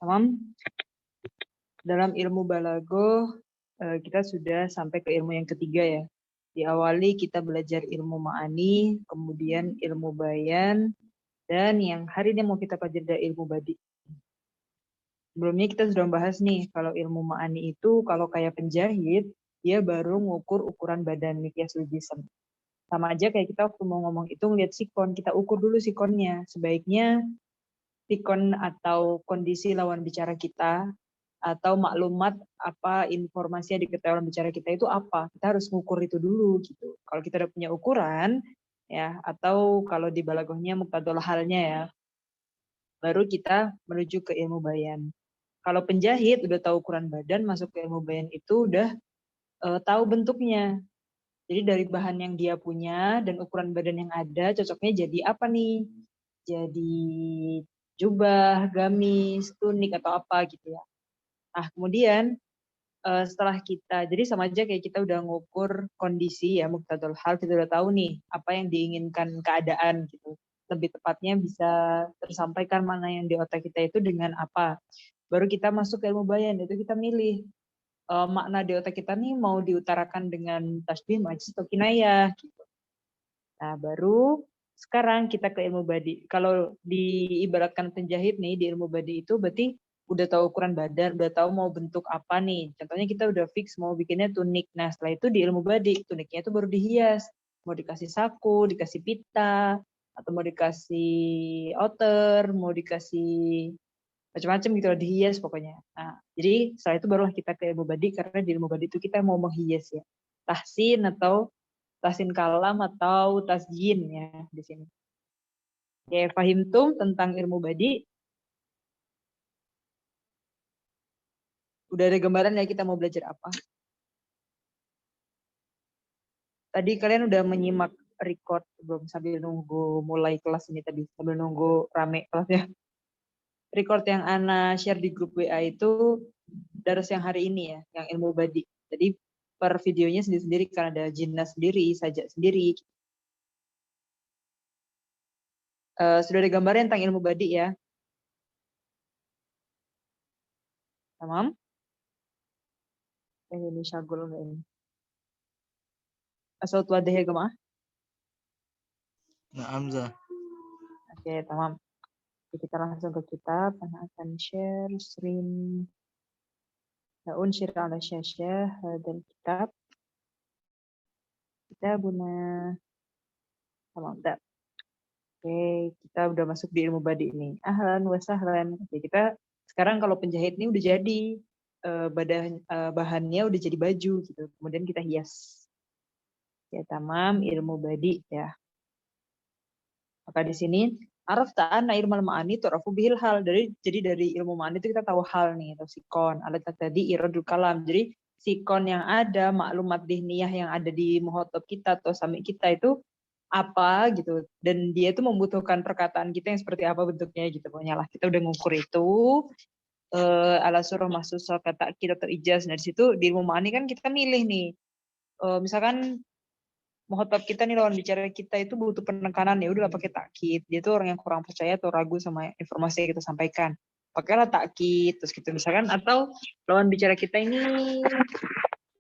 Tamam. Dalam ilmu balaghah kita sudah sampai ke ilmu yang ketiga ya. Diawali kita belajar ilmu ma'ani, kemudian ilmu bayan, dan yang hari ini mau kita pelajari adalah ilmu badi. Sebelumnya kita sudah bahas nih, kalau ilmu ma'ani itu kalau kayak penjahit, dia baru ngukur ukuran badan miqyasul jism. Sama aja kayak kita waktu mau ngomong itu ngeliat sikon, kita ukur dulu sikonnya. Sebaiknya sikon atau kondisi lawan bicara kita atau maklumat apa informasi yang diketahui lawan bicara kita itu apa, kita harus mengukur itu dulu gitu. Kalau kita udah punya ukuran ya, atau kalau di balaghahnya muqtadal halnya ya, baru kita menuju ke ilmu bayan. Kalau penjahit udah tahu ukuran badan, masuk ke ilmu bayan itu udah tahu bentuknya. Jadi dari bahan yang dia punya dan ukuran badan yang ada, cocoknya jadi apa nih? Jadi jubah, gamis, tunik atau apa gitu ya. Nah, kemudian setelah kita, jadi sama aja kayak kita udah ngukur kondisi ya, muqtadal hal, kita udah tahu nih apa yang diinginkan keadaan gitu. Lebih tepatnya bisa tersampaikan mana yang di otak kita itu dengan apa. Baru kita masuk ke ilmu bayan, itu kita milih makna di otak kita nih mau diutarakan dengan tasbih, majaz, atau kinayah gitu. Nah, baru sekarang kita ke ilmu badi. Kalau diibaratkan penjahit nih di ilmu badi itu berarti udah tahu ukuran badan, udah tahu mau bentuk apa nih. Contohnya kita udah fix mau bikinnya tunik. Nah, setelah itu di ilmu badi, tuniknya itu baru dihias. Mau dikasih saku, dikasih pita, atau mau dikasih outer, mau dikasih macam-macam gitu loh, dihias pokoknya. Nah, jadi setelah itu barulah kita ke ilmu badi, karena di ilmu badi itu kita mau menghias ya. Tahsin atau tahsin kalam atau tasjin ya di sini. Oke, fahimtum tentang ilmu badi. Udah ada gambaran ya kita mau belajar apa. Tadi kalian udah menyimak record belum sambil nunggu mulai kelas ini tadi, sambil nunggu rame kelasnya. Record yang Ana share di grup WA itu daras yang hari ini ya, yang ilmu badi. Jadi per videonya sendiri-sendiri karena ada jinnah sendiri, sajak sendiri. Sudah ada gambarnya tentang ilmu badi ya. Tamam? Ini syagul enggak ini? Asal wadah ya jemaah. Nah, Hamzah. Oke, tamam. Kita langsung ke kitab. Ana akan share screen. Unshir ala syasyah dan kitab. Kita guna tamam. Oke, kita udah masuk di ilmu badi ini. Ahlan wa sahlan. Oke, kita sekarang kalau penjahit ini udah jadi bahannya udah jadi baju gitu. Kemudian kita hias. Ya, tamam, ilmu badi ya. Maka di sini araf ta'ana ilmu ma'ani tu'rafu bihil hal. Jadi dari ilmu ma'ani itu kita tahu hal nih, atau sikon. Alat tadi iradul kalam. Jadi sikon yang ada, maklumat dihniyah yang ada di muhotob kita atau sami kita itu apa gitu. Dan dia itu membutuhkan perkataan kita yang seperti apa bentuknya gitu. Pokoknya lah kita udah ngukur itu. Ala surah mahsusah kata kita terijaz. Nah di situ di ilmu ma'ani kan kita milih nih. Misalkan muhatab kita nih lawan bicara kita itu butuh penekanan, ya udahlah pakai takkid. Dia tuh orang yang kurang percaya atau ragu sama informasi yang kita sampaikan, pakailah takkid terus gitu misalkan. Atau lawan bicara kita ini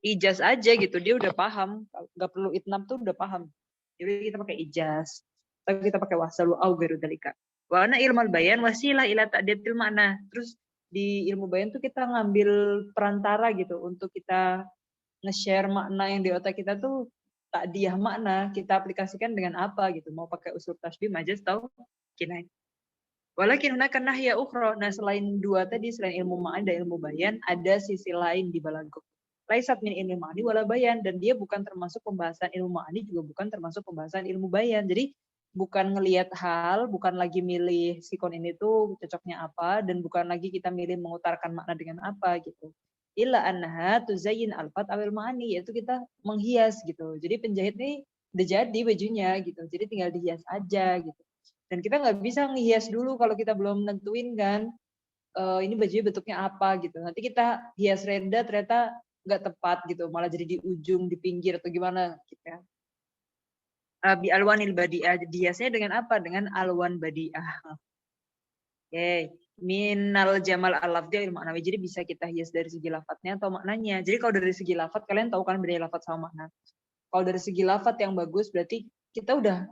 ijaz aja gitu, dia udah paham, nggak perlu itnam tuh udah paham, jadi kita pakai ijaz atau kita pakai wasalu au ghairu dzalika. Wa ana ilmal bayan wasilah ila ta'diyatil makna. Terus di ilmu bayan tuh kita ngambil perantara gitu untuk kita nge-share makna yang di otak kita tuh takdiyah makna, kita aplikasikan dengan apa gitu. Mau pakai usul tasbih, majaz, atau kinayah. Walakin hunaka nahya ukhra. Nah, selain dua tadi, selain ilmu ma'ani dan ilmu bayan, ada sisi lain di balaghah. Laisat min ilmu ma'ani wala bayan, dan dia bukan termasuk pembahasan ilmu ma'ani, juga bukan termasuk pembahasan ilmu bayan. Jadi bukan ngelihat hal, bukan lagi milih sikon ini tuh cocoknya apa, dan bukan lagi kita milih mengutarakan makna dengan apa gitu. Illa annaha tuzayyin alfat awil ma'ani, yaitu kita menghias gitu. Jadi penjahit ini udah jadi bajunya gitu, jadi tinggal dihias aja gitu. Dan kita nggak bisa ngehias dulu kalau kita belum nentuin kan, ini bajunya bentuknya apa gitu. Nanti kita hias renda ternyata nggak tepat gitu, malah jadi di ujung, di pinggir atau gimana gitu ya. Bi alwanil badi'ah, dihiasnya dengan apa? Dengan alwan badi'ah. Oke, minal jamal al-lafzi ilmu ma'nawi. Jadi bisa kita hias dari segi lafadznya atau maknanya. Jadi kalau dari segi lafadz, kalian tahu kan beda lafadz sama makna. Kalau dari segi lafadz yang bagus, berarti kita udah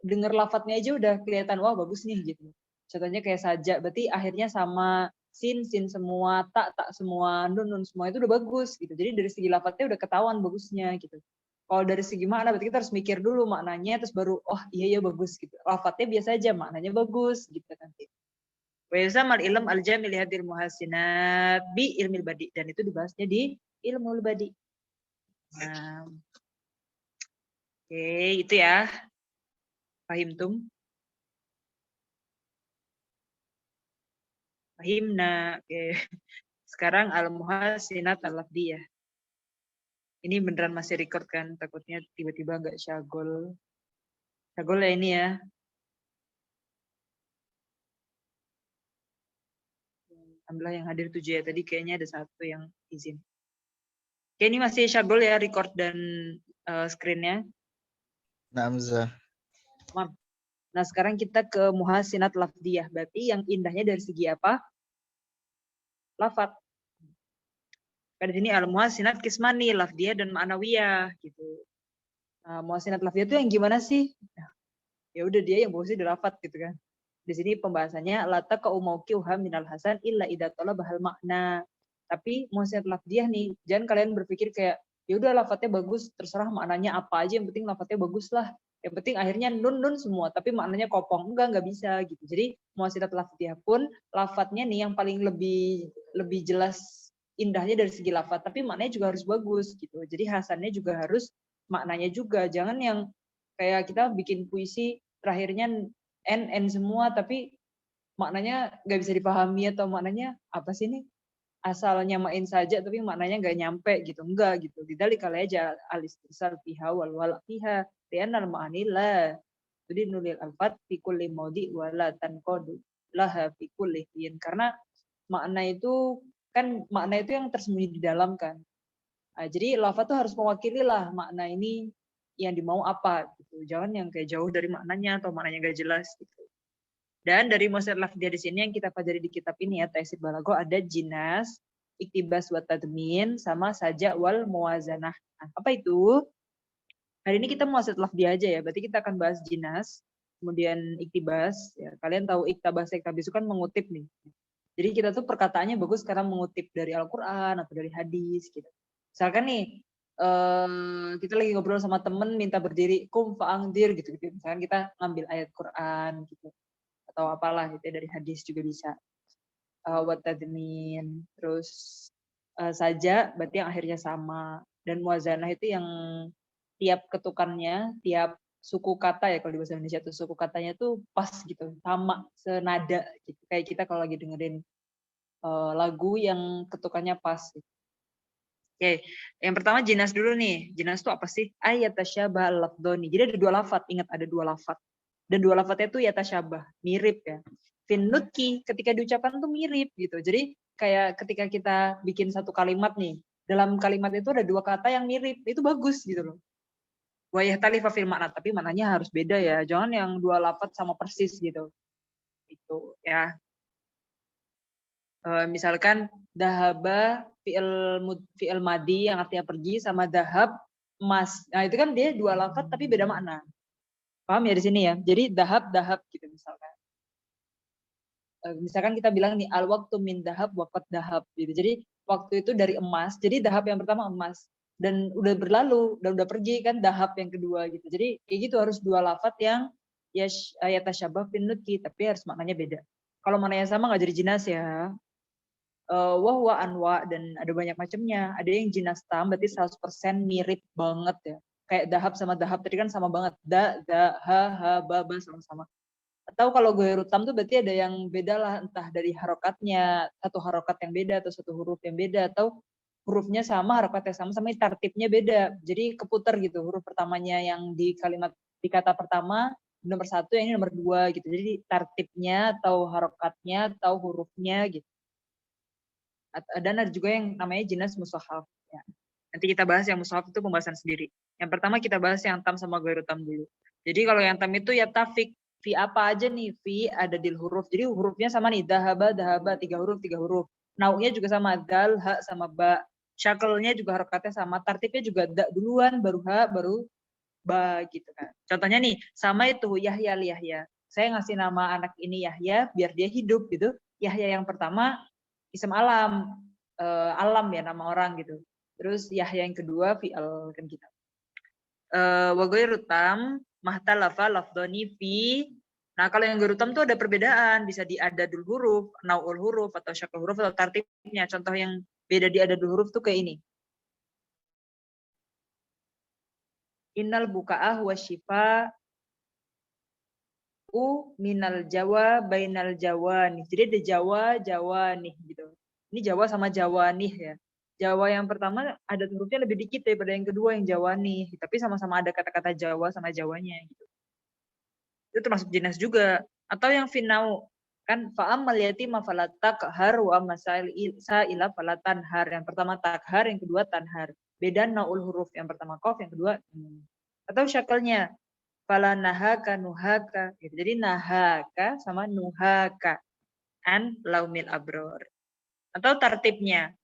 denger lafadznya aja udah kelihatan, wah bagus nih gitu. Contohnya kayak saja, berarti akhirnya sama sin semua, tak semua, nun semua itu udah bagus gitu. Jadi dari segi lafadznya udah ketahuan bagusnya gitu. Kalau dari segi makna berarti kita harus mikir dulu maknanya, terus baru, oh iya bagus gitu. Lafadznya biasa aja, maknanya bagus gitu nanti. Wa yusammal ilm al-jami' li hadhil muhassinat bi ilmil badi, dan itu dibahasnya di ilmu badi. Nah, oke, itu ya. Pahim tum? Pahimna. Oke. Sekarang al-muhassinat al-lafdiyah. Ini beneran masih record kan? Takutnya tiba-tiba nggak syagol. Syagol ya ini ya. Alhamdulillah yang hadir 7 ya. Tadi kayaknya ada satu yang izin. Oke, ini masih syagol ya record dan screen-nya. Namzah. Nah, sekarang kita ke muhassinat lafdiyah. Berarti yang indahnya dari segi apa? Lafad. Pada sini al-muhassinat kismani, lafdiyah dan ma'nawiyah gitu. Nah, muhassinat lafdiyah itu yang gimana sih? Nah, ya udah dia yang bagusnya di lafad gitu kan. Di sini pembahasannya lata kaumauqiuha minal hasan illa idza talabahal makna. Tapi muhassinat lafdiyah nih, jangan kalian berpikir kayak ya udah lafadznya bagus, terserah maknanya apa aja, yang penting lafadznya bagus lah. Yang penting akhirnya nun semua, tapi maknanya kopong. Enggak bisa gitu. Jadi muhassinat lafdiyah pun lafadznya nih yang paling lebih jelas indahnya dari segi lafadz, tapi maknanya juga harus bagus gitu. Jadi hasannya juga harus maknanya juga. Jangan yang kayak kita bikin puisi terakhirnya n semua tapi maknanya nggak bisa dipahami atau maknanya apa sih ini, asal nyamain saja tapi maknanya nggak nyampe gitu, enggak gitu. Lidzalika kali aja al-istisal fiha wal fiha li'anna al-ma'ani la jadi nulil alfat fi kulli maudi wala tanqadu laha fi kulli hin, karena makna itu kan makna itu yang tersembunyi di dalam kan. Nah, jadi lafaz tuh harus mewakili lah makna ini yang dimau apa gitu. Jangan yang kayak jauh dari maknanya atau maknanya nggak jelas gitu. Dan dari muhassinat lafdiyah di sini yang kita pelajari di kitab ini ya, Taisir Balago, ada jinas, iktibas wa tadmin, sama saja wal muwazanah. Nah, apa itu? Hari ini kita muhassinat lafdiyah aja ya, berarti kita akan bahas jinas, kemudian iktibas. Ya, kalian tahu iktabas itu kan mengutip nih. Jadi kita tuh perkataannya bagus karena mengutip dari Al-Quran atau dari hadis gitu. Misalkan nih, kita lagi ngobrol sama temen minta berdiri, kum fa'angdir gitu. Misalkan kita ngambil ayat Quran gitu atau apalah gitu ya, dari hadis juga bisa. Watadmin, terus saja berarti yang akhirnya sama, dan muwazanah itu yang tiap ketukannya, tiap suku kata ya kalau di bahasa Indonesia tuh suku katanya tuh pas gitu, sama senada gitu. Kayak kita kalau lagi dengerin lagu yang ketukannya pas. Gitu. Oke, yang pertama jinas dulu nih. Jinas itu apa sih? Ayatasyabah al-lafdhoni. Jadi ada dua lafadz, ingat ada dua lafadz. Dan dua lafadznya itu yatasyabah, mirip ya. Finnutki, ketika diucapkan tuh mirip gitu. Jadi kayak ketika kita bikin satu kalimat nih, dalam kalimat itu ada dua kata yang mirip, itu bagus gitu loh. Wa yahtalifa fil makna, tapi maknanya harus beda ya. Jangan yang dua lafadz sama persis gitu. Itu ya. Misalkan dahaba fi'il madi yang artinya pergi sama dahab emas. Nah, itu kan dia dua lafadz tapi beda makna. Paham ya di sini ya? Jadi dahab gitu misalkan. Misalkan kita bilang nih al waktu min dahab waqad dahab gitu. Jadi waktu itu dari emas. Jadi dahab yang pertama emas dan udah berlalu dan udah pergi kan dahab yang kedua gitu. Jadi kayak gitu harus dua lafadz yang yatasyabah fin nutqi tapi harus maknanya beda. Kalau maknanya sama nggak jadi jinas ya. Wahwa anwa, dan ada banyak macamnya. Ada yang jinas tam berarti 100% mirip banget ya. Kayak dahab sama dahab tadi kan sama banget. Ha, ba sama-sama. Atau kalau gue rutam tuh berarti ada yang beda lah, entah dari harokatnya, satu harokat yang beda atau satu huruf yang beda, atau hurufnya sama, harokatnya sama tartibnya beda. Jadi keputar gitu, huruf pertamanya yang di kalimat di kata pertama nomor satu, yang ini nomor dua gitu. Jadi tartibnya atau harokatnya atau hurufnya gitu. Dan ada juga yang namanya jinas mushaf. Ya. Nanti kita bahas yang mushaf itu pembahasan sendiri. Yang pertama kita bahas yang tam sama ghairu tam dulu. Jadi kalau yang tam itu ya tafik Fi apa aja nih? Fi ada dil huruf. Jadi hurufnya sama nih. Dahaba, 3 huruf, 3 huruf. Nau'nya juga sama. Dal, ha, sama ba. Syakelnya juga harokatnya sama. Tartibnya juga da duluan, baru ha, baru ba gitu kan. Contohnya nih, sama itu Yahya Yahya. Saya ngasih nama anak ini Yahya biar dia hidup gitu. Yahya yang pertama ism alam. Alam ya, nama orang gitu. Terus Yahya yang kedua fi'al kan gitu. Wa ghairu tam mahtalafa lafdhani fi. Nah, kalau yang ghairu tam tuh ada perbedaan, bisa di adadul huruf, nau'ul huruf atau syakul huruf atau tartibnya. Contoh yang beda di adadul huruf tuh kayak ini. Innal buka'ah wa syifa minal Jawa bainal Jawa nih. Jadi ada Jawa nih gitu. Ini Jawa sama Jawa nih ya. Jawa yang pertama ada hurufnya lebih dikit daripada yang kedua yang Jawa nih, tapi sama-sama ada kata-kata Jawa sama Jawanya gitu. Itu termasuk jinas juga. Atau yang finau kan fa'amal yatima fala takhar wa masaila fala tanhar. Yang pertama takhar, yang kedua tanhar. Beda naul huruf, yang pertama qaf, yang kedua atau syakalnya fala nahaka nuhaka gitu. Jadi nahaka sama nuhaka an laumil abror. Atau tartibnya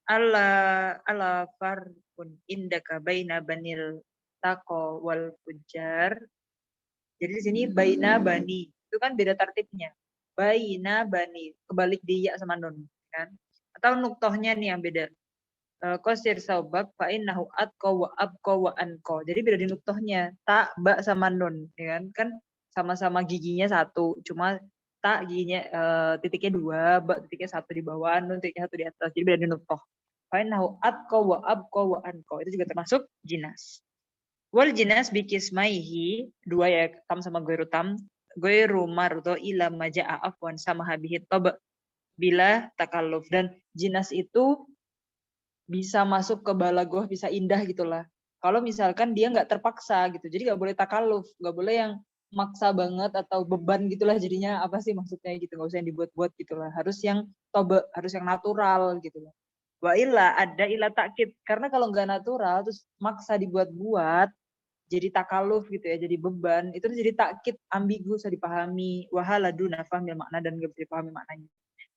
ala farqun indaka baina banil taqo wal fujar. Jadi di sini baina bani itu kan beda tartibnya. Baina bani kebalik di ya sama nun kan. Atau nuktohnya nih yang beda. Qasir saubak fa innahu atqa wa abqa wa anqa. Jadi beda di nuktohnya. Ta ba sama nun ya kan? Kan sama-sama giginya satu, cuma ta giginya titiknya 2, ba titiknya 1 di bawah, nun titiknya 1 di atas. Jadi beda di nuktoh. Fa innahu atqa wa abqa wa anqa. Itu juga termasuk jinas. Wal jinas bikismaihi, 2 ya, tam sama ghairu tam. Ghairu mardo ila maja'a afwan sama habihi tab bila takalluf. Dan jinas itu bisa masuk ke balagoh, bisa indah gitulah. Kalau misalkan dia nggak terpaksa gitu, jadi nggak boleh takalluf, nggak boleh yang maksa banget atau beban gitulah jadinya apa sih maksudnya gitu, nggak usah yang dibuat-buat gitulah. Harus yang tobe, harus yang natural gitu loh. Wa illa ada ila takkid, karena kalau nggak natural terus maksa dibuat-buat jadi takalluf gitu ya, jadi beban, itu jadi takkid, ambigu, bisa dipahami, wahala duna fahmil makna dan nggak bisa dipahami maknanya.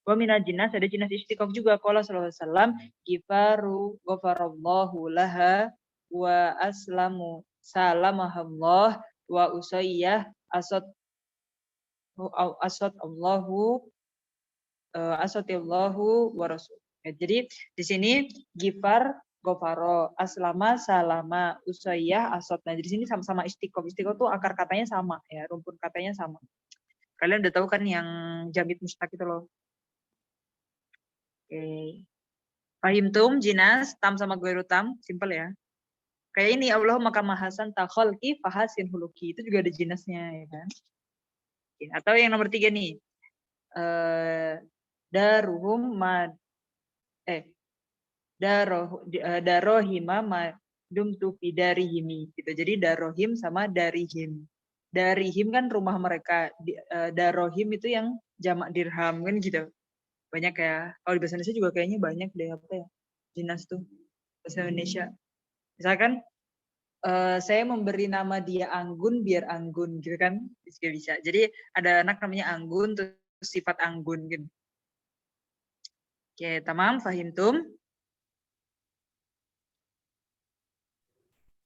Wa minal jinas, ada jinas istiqaq juga. Qala sallallahu alaihi wasallam, kifaru ghafarallahu laha wa aslamu salamahallah wa usayyah asad Allahu asatillahu wa rasul. Ya, jadi di sini gifar gofaro, aslama salama, usayyah asad. Nah, di sini sama-sama istiqoq. Istiqoq tuh akar katanya sama ya, rumpun katanya sama. Kalian udah tahu kan yang jamid mustaq itu loh. Oke. Fahimtum jinas tam sama ghairu tam, simple ya. Kayak ini Allahumma kama hasan ta khalqi fahasin huluki, itu juga ada jinasnya ya kan. Oke. Atau yang nomor 3 nih. Daruhum ma darohima ma dumtu fi darihimi gitu. Jadi darohim sama darihim. Darihim kan rumah mereka. Darohim itu yang jamak dirham kan gitu. Banyak ya. Kalau di bahasa Indonesia juga kayaknya banyak deh apa ya. Jinas tuh bahasa Indonesia. Misalkan saya memberi nama dia Anggun biar anggun gitu kan. Bisa. Jadi ada anak namanya Anggun terus sifat anggun gitu. Oke, tamam, fahimtum?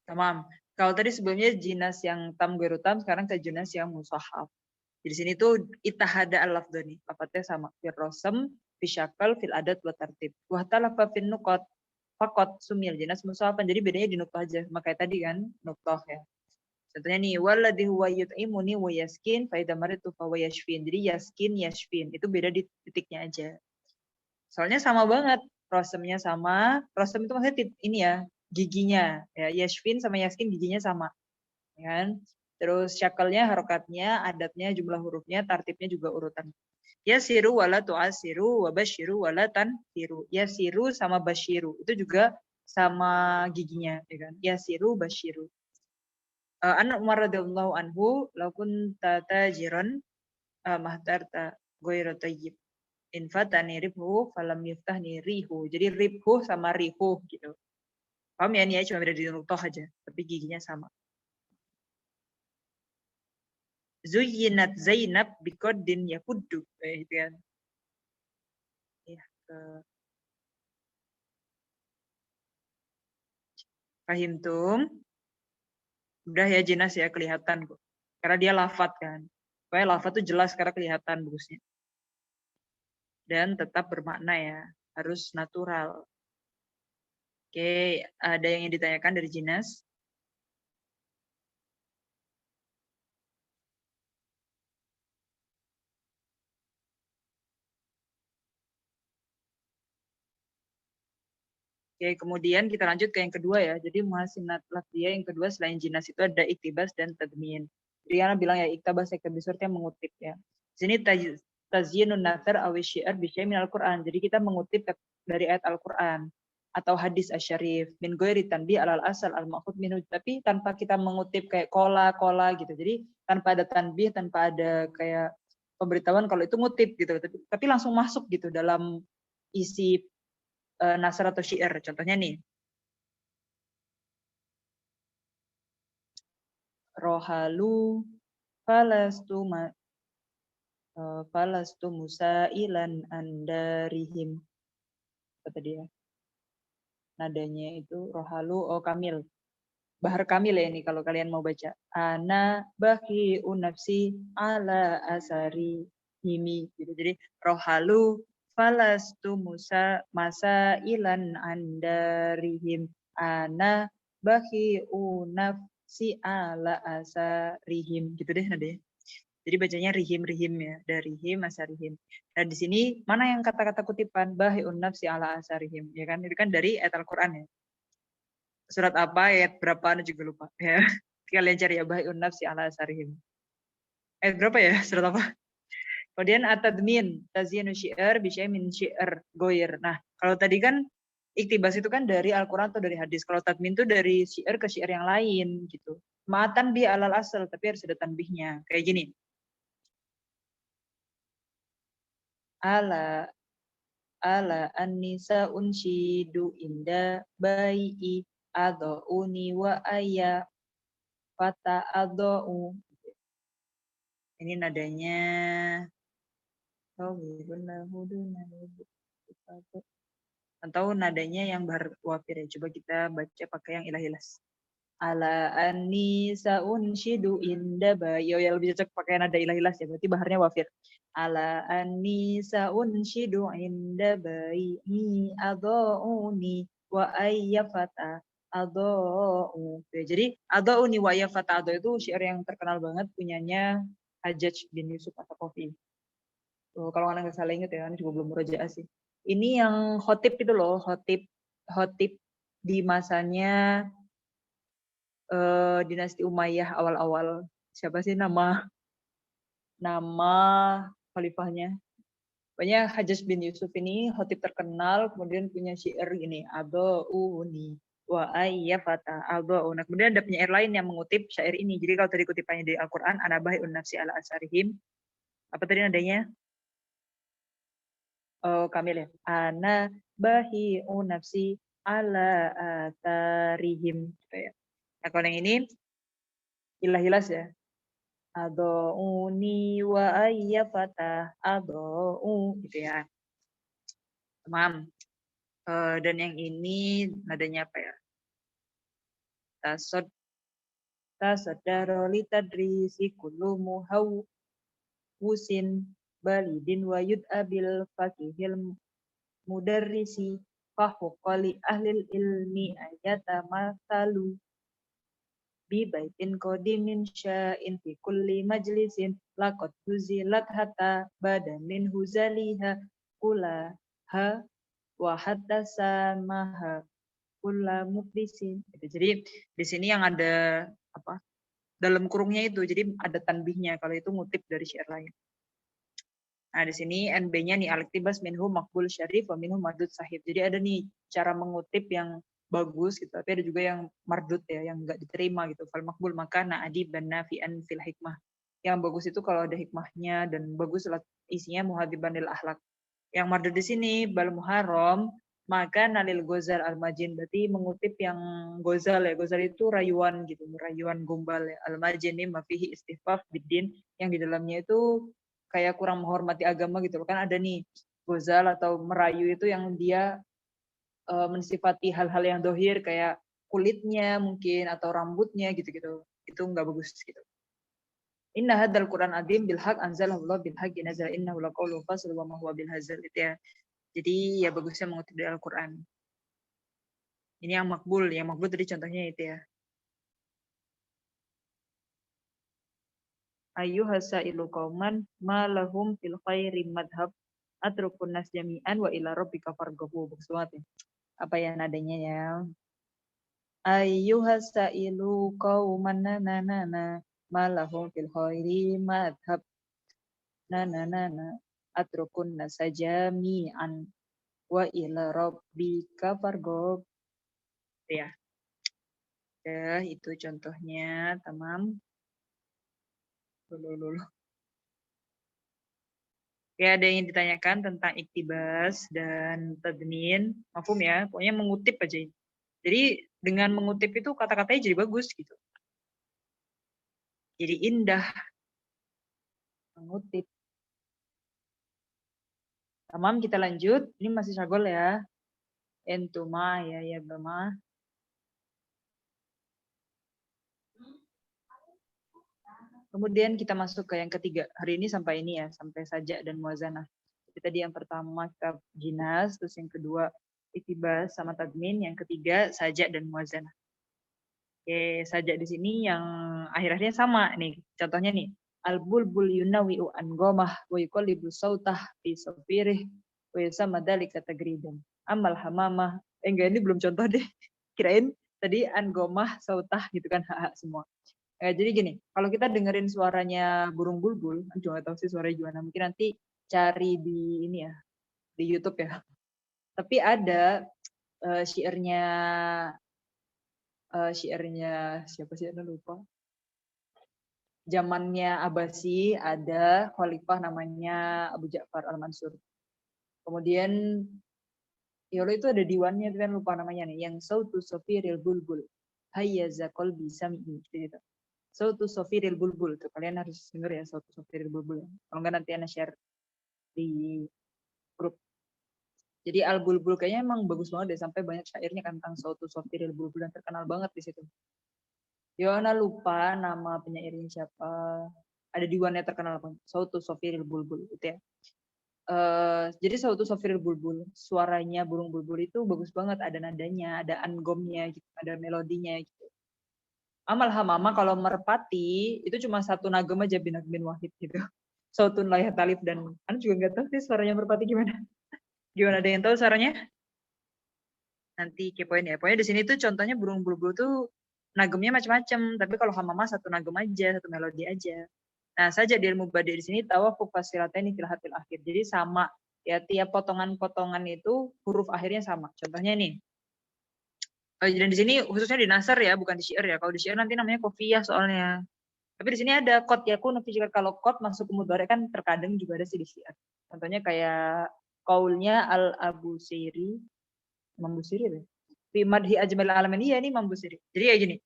Tamam. Kalau tadi sebelumnya jinas yang tam ghairu tam, sekarang ke jinas yang musahaf. Di sini tuh itahada al-lafdhani, lafadznya sama. Fil rosem, fil syakal, fil adat, wa tartib. Wa talafa fil nuqat, fakot sumil jinas musahafan. Jadi bedanya di nuqtah aja. Makanya tadi kan nuqtah ya. Contohnya nih, waladhi huwa yut'imuni wa yaskin, fa idza maritu fa huwa yashfin. Jadi yaskin, yashfin. Itu beda di titiknya aja. Soalnya sama banget. Rosemnya sama. Rosem itu maksudnya ini ya, giginya. Ya, yashfin sama yaskin giginya sama. Ya kan? Terus syakalnya, harokatnya, adatnya, jumlah hurufnya, tartibnya juga urutan. Yasiru wala tu'asiru wa basyiru wala tanfiru. Yasiru sama basyiru. Itu juga sama giginya. Ya kan? Yasiru, basyiru. An Umar radhiyallahu anhu law kunta tajiran mahtarta ghairu tayyib in fatani ribhu falam yuftahni rihu. Jadi ribhu sama rihu gitu. Paham ya, ini ya cuma beda di nuqtah aja, tapi giginya sama. Zuyyinat Zainab biqaddin yakuddu. Gitu kan. Ya, Fahimtum? Udah ya Jinas ya, kelihatan kok. Karena dia lafat kan. Supaya lafat tuh jelas karena kelihatan bagusnya. Dan tetap bermakna ya. Harus natural. Oke, ada yang ingin ditanyakan dari Jinas? Oke, kemudian kita lanjut ke yang kedua ya. Jadi muhasinat lafziyah yang kedua selain jinas itu ada iktibas dan tadmin. Jadi Ana bilang ya iktibas yang mengutip ya. Sini tazyinun nathar awi syiar bisyai min al-Quran. Jadi kita mengutip dari ayat Al-Quran atau hadis asyarif min ghairi tanbih alal asal al-ma'khud minhu, tapi tanpa kita mengutip kayak kola gitu. Jadi tanpa ada tanbih, tanpa ada kayak pemberitahuan kalau itu ngutip gitu. Tapi langsung masuk gitu dalam isi nasr atau syair. Contohnya nih. Rohalu falastu musailan andarihim. Apa tadi ya? Nadanya itu rohalu kamil. Bahar kamil ya ini kalau kalian mau baca. Ana baki unafsi ala asari himi. Gitu. Jadi rohalu falastu masa ilan andarihim. Ana baki unafsi ala asarihim. Gitu deh nadanya. Jadi bacanya rihim ya, dari rihim asarihim. Dan di sini mana yang kata-kata kutipan bahiun nafsi ala asarihim, ya kan? Itu kan dari ayat Al-Qur'an ya. Surat apa, ayat berapa Anda juga lupa ya. Kalian cari ya bahiun nafsi ala asarihim. Ayat berapa ya? Surat apa? Kemudian atadmin tazyinu syi'r bi syai' min syi'r goir. Nah, kalau tadi kan iktibas itu kan dari Al-Qur'an atau dari hadis. Kalau tadmin itu dari syi'r ke syi'r yang lain gitu. Ma'atan bi alal asal, tapi harus ada tanbihnya. Kayak gini. Ala an-nisa unshidu inda bai'i adha'uni wa ayya fata adha'u. Ini nadanya atau nadanya yang berwafir ya. Coba kita baca pakai yang ilahilas. Ala an-nisa unshidu inda bai'i. Ya lebih cocok pakai nada ilahilas ya. Berarti baharnya wafir. Ala an-nisa unshidu inda bai'i adha'uni wa ayyafata adha'u. Jadi adha'uni wa ayyafata adha'u itu syair yang terkenal banget punyanya Hajjaj bin Yusuf At-Thaqafi. Kalau anak nggak salah ingat ya, anak juga belum murojaah sih. Ini yang khotib itu loh, khotib di masanya dinasti Umayyah awal-awal. Siapa sih nama khalifahnya? Pokoknya Hajjaj bin Yusuf ini khotib terkenal, kemudian punya syair ini, Adha'uni wa ayyafata adha'u. Nah, kemudian ada penyair lain yang mengutip syair ini. Jadi kalau tadi kutipannya di Al-Quran, anabahi'un nafsi ala asarihim. Apa tadi nadanya? Kamil ya. Ana bahi'un nafsi ala asarihim. Nah, kalau yang ini hilas ya. Adha'uni wa ayyafata adha'u gitu ya. Tamam. Dan yang ini nadanya apa ya? Tasaddaro litadrisi kullu muhawwusin balidin wa yud'abil fakihil mudarrisi fahuqali ahlil ilmi ayata masalu bi baitin qadimin sya'in fi kulli majlisin laqad huzilat hatta badamin huzaliha kulaha wa hatta samaha kulla mukdisin. Jadi di sini yang ada apa? Dalam kurungnya itu, jadi ada tanbihnya kalau itu ngutip dari syair lain. Nah, di sini NB-nya nih al-iktibas minhu maqbul syarif wa minhu mardud sahih. Jadi ada nih cara mengutip yang bagus gitu, tapi ada juga yang mardud ya, yang enggak diterima gitu. Fal maqbul maka na'adib dan nafi'an fil hikmah. Yang bagus itu kalau ada hikmahnya dan bagus isinya muhadiban lil akhlak. Yang mardud di sini bal muharram Maka nalil Ghazal al-Majin, berarti mengutip yang Ghazal ya. Ghazal itu rayuan gitu, rayuan gombal ya. Al-Majin ini mafihi istifaf bidin, yang di dalamnya itu kayak kurang menghormati agama gitu. Kan ada nih Ghazal atau merayu itu yang dia mensifati hal-hal yang dohir kayak kulitnya mungkin atau rambutnya gitu-gitu. Itu nggak bagus gitu. Inna hadzal Qur'an adzim bil haqq anzalahu Allah bil haqqi nazala innahu laqaulun fasl wa ma huwa bil hazal gitu ya. Jadi ya bagusnya mengutip dari Al-Qur'an. Ini yang makbul tadi contohnya itu ya. Ayyuhasailu qauman ma lahum fil khairi madhab atrukun nas jami'an wa ila rabbika farghabu. Bagus banget ya. Apa ya nadanya ya? Ayyuhasailu qauman na ma lahum fil khairi madhab na atrukun nas jami'an wa ila rabbika farghab. Ya. Itu contohnya, tamam. Lulu. Ya, ada yang ditanyakan tentang iktibas dan tadmin, mafhum ya, pokoknya mengutip aja ini. Jadi dengan mengutip itu kata-katanya jadi bagus gitu. Jadi indah mengutip. Tamam, kita lanjut. Ini masih syagol ya. Entuma ya bama. Kemudian kita masuk ke yang ketiga. Hari ini sampai ini ya, sampai sajak dan muazanah. Jadi tadi yang pertama kita jinas, terus yang kedua iktibas sama tadmin, yang ketiga sajak dan muazanah. Oke, sajak di sini yang akhir-akhirnya sama nih. Contohnya nih, al-bulbul yunawi'u an gomah wa yuqallibu sautah fi safirih wa yusamma dzalika tagridan. Amal hamamah. Enggak, ini belum contoh deh. Kirain tadi an gomah sautah gitu kan, hak semua. Jadi gini, kalau kita dengerin suaranya burung bulbul, juga nggak tahu sih suaranya gimana, mungkin nanti cari di ini ya, di YouTube ya. Tapi ada syairnya siapa sih, ada lupa. Zamannya Abbasi ada khalifah namanya Abu Ja'far Al-Mansur. Kemudian ya Allah itu ada diwannya, tapi kan lupa namanya nih, yang sautu sofiril bulbul hayyaza qalbi sami'i gitu. Sautu Sofiril Bulbul tuh, kalian harus denger ya Sautu Sofiril Bulbul. Kalau nggak nanti Ana share di grup. Jadi Al Bulbul kayaknya emang bagus banget deh, sampai banyak syairnya kan tentang Sautu Sofiril Bulbul dan terkenal banget di situ. Ana lupa nama penyairnya siapa. Ada diwannya terkenal banget, Sautu Sofiril Bulbul gitu ya. Jadi Sautu Sofiril Bulbul, suaranya burung bulbul itu bagus banget, ada nadanya, ada angomnya gitu, ada melodinya gitu. Amal hamama kalau merpati itu cuma satu nagem aja bin wahid gitu. Sautun layah talib dan Anu juga nggak tahu sih suaranya merpati gimana. Gimana, ada yang tahu suaranya? Nanti kepoin ya. Pokoknya di sini tuh contohnya burung bulbul tuh nagemnya macam-macam, tapi kalau hamama satu nagem aja, satu melodi aja. Nah, saja di ilmu badi di sini tawafuk fasilateni fil hatil akhir. Jadi sama ya, tiap potongan-potongan itu huruf akhirnya sama. Contohnya nih, dan di sini khususnya di nasar ya, bukan di syair ya. Kalau di syair nanti namanya kofiyah soalnya. Tapi di sini ada kot yakun, kalau kot masuk ke mudhari kan terkadang juga ada sih di syair. Contohnya kayak kaulnya Al-Abusiri, Imam Busiri ya. Fi madhi ajmal alamin, iya nih Imam Busiri. Jadi kayak gini.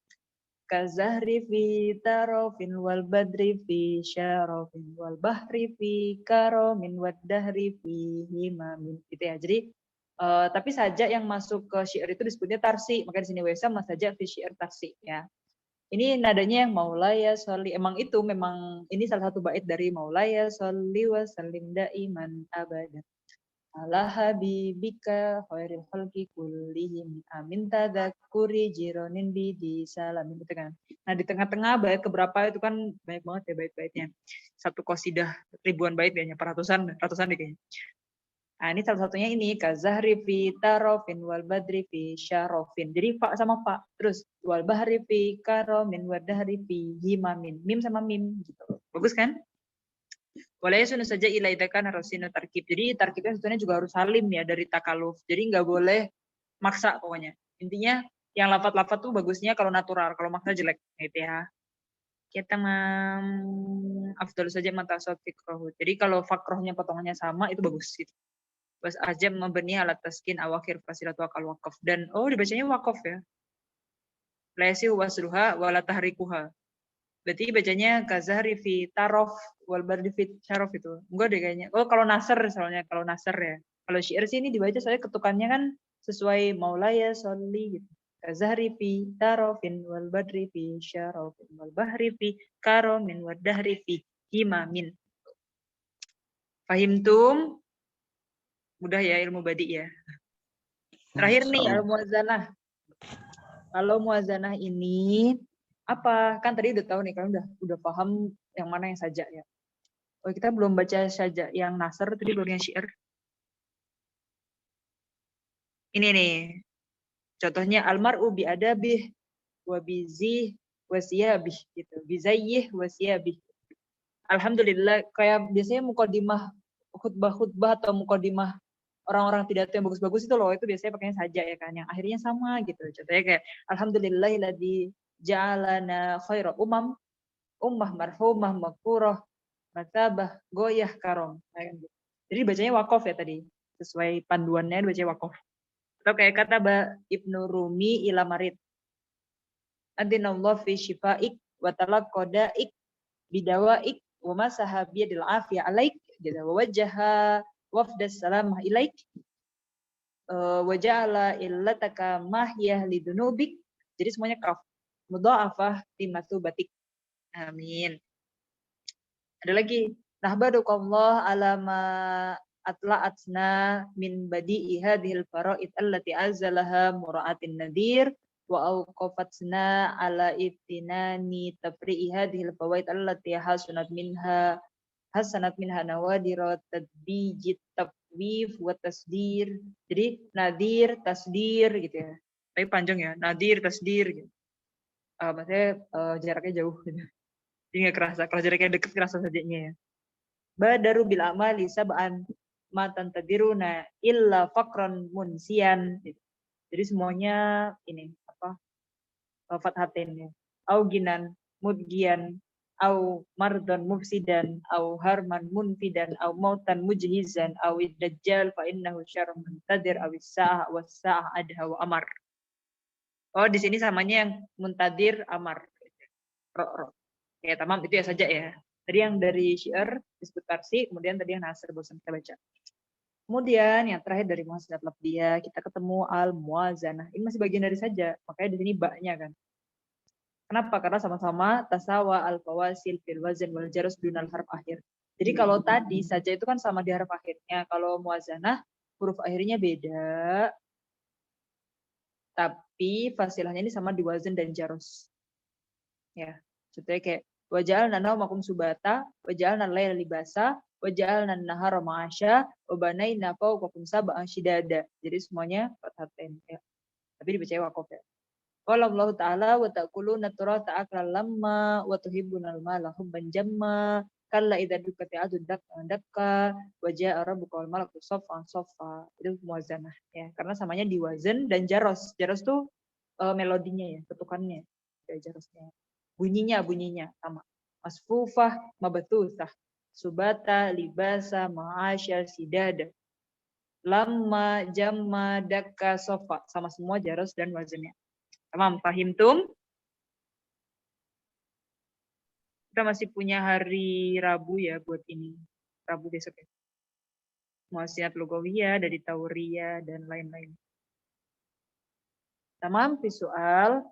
Kazahri fi tarofin wal badri fi syarofin wal bahri fi karomin wad dahri fi himamin. Gitu ya. Jadi tapi saja yang masuk ke syair itu disebutnya tarsi. Maka di sini wesa mas saja fi syair tarsi ya. Ini nadanya yang maulaya sholli. Emang ini salah satu bait dari maulaya sholli wa sallim daiman abada ala habibika khairil khalqi kullihim amin tadzakuri jironin bidi salamin, gitu kan. Nah, di tengah-tengah bait keberapa itu kan banyak banget ya bait-baitnya. Satu qasidah ribuan bait kayaknya, ratusan deh kayaknya. Nah, ini salah satunya ini kazahri fi tarofin wal badri fi syarofin. Jadi fa sama fa, terus wal bahri fi karomin wal dahri fi himamin. Mim sama mim gitu. Bagus kan? Boleh sunnah saja ilaidakan harusinu tarkib. Jadi tarkibnya sebetulnya juga harus salim ya dari takaluf. Jadi nggak boleh maksa pokoknya. Intinya yang lafat-lafat tuh bagusnya kalau natural, kalau maksa jelek gitu ya. Kita afdal saja mata fikrohu. Jadi kalau fakrohnya potongannya sama itu bagus gitu. Was ajam mabni ala taskin awakhir fasilat wakal waqaf. Dan dibacanya waqaf ya. Laisi wasruha wala tahrikuha. Berarti bacanya kazahri fi tarof wal bardi fi syarof itu. Enggak deh kayaknya. Kalau nasr soalnya kalau nasr ya. Kalau syair sih ini dibaca soalnya ketukannya kan sesuai maulaya sholli gitu. Kazahri fi tarofin wal badri fi syarofin wal bahri fi karomin wal dahri fi himamin. Fahimtum? Mudah ya ilmu badi ya. Terakhir nih al-muwazanah. Kalau muwazanah ini apa? Kan tadi udah tahu nih, kalian udah paham yang mana yang saja ya. Kita belum baca saja yang nasr, tadi belum yang syair. Ini nih. Contohnya almar'u bi adabih wa bizih wa siyabih gitu. Bizayyih wa siyabih. Alhamdulillah kayak biasanya mukadimah khutbah atau mukadimah orang-orang pidato yang bagus-bagus itu loh, itu biasanya pakainya saja ya kan, yang akhirnya sama gitu. Contohnya kayak alhamdulillahilladzi ja'alana khaira ummah marhumah maghfurah matabah goyah karom. Jadi bacanya waqaf ya tadi, sesuai panduannya bacanya waqaf. Atau kayak kata Ibnu Rumi ila marid, adinallahu fi shifaik wa talaqadaik bidawaik wa masaha biyadil afiyah alaik gitu, wa wajjaha wafdas salamah ilaik wa ja'ala illataka mahyah lidunubik. Jadi semuanya kaf mudha'afah timatu batik. Amin. Ada lagi nahbadukallah ala ma atla'atna min badi'i hadhil fara'id allati azalaha mura'atin nadir wa awqafatna ala ittinani tafri'i hadhil fawaid allati hasanat minha nawadira tadbijit tafwif wa tasdir. Jadi nadir, tasdir gitu ya. Tapi panjang ya, nadir, tasdir gitu. Maksudnya jaraknya jauh gitu. Jadi nggak kerasa, kalau jaraknya deket kerasa sajanya ya. Badaru bil amali sab'an matan tadiruna illa faqran munsian. Jadi semuanya ini apa? Fathatin ya. Au ginan mudgian au mardon mufsidan au harman munfidan au mautan mujhizan au dajjal fa innahu syarrun muntadir aw as-sa'ah was-sa'ah adha wa amar. Di sini samanya yang muntadir amar. Ro. Ya, tamam itu ya saja ya. Tadi yang dari syair disebut tarsi, kemudian tadi yang nasr bosan kita baca. Kemudian yang terakhir dari muhasilat lafdhiyah, kita ketemu al-muwazanah. Ini masih bagian dari saja, makanya di sini ba-nya kan. Kenapa? Karena sama-sama tasawa al-fawasil fil wazn wal jarus dunal harf akhir. Jadi kalau tadi saja itu kan sama di harf akhirnya. Kalau muwazanah huruf akhirnya beda. Tapi fasilahnya ini sama di wazn dan jarus. Ya, contohnya kayak waja'alna naumakum subata, waja'alna al-laila libasa, waja'alna an-nahara ma'asya, wa banayna fawqakum sab'an shidada. Jadi semuanya fathatain ya. Tapi dibaca waqaf ya. Qala Allah Ta'ala wa ta'kuluna turata aklan lamma wa tuhibbunal mala hubban jamma kalla idza dukkati adu dakka wa ja'a rabbuka wal malaku saffan saffa. Itu muwazanah ya. Karena samanya di wazn dan jaros. Jaros tuh melodinya ya, ketukannya. Kayak jarosnya. Bunyinya sama. Masfufah, mabatusah, subata, libasa, ma'asya, sidada. Lamma, jamma, dakka, sofa. Sama semua jaros dan wazannya. Tamam, fahimtum? Kita masih punya hari Rabu ya buat ini. Rabu besok ya. Muwasiat lugawiyah, dari tauriyah, dan lain-lain. Tamam, fi soal.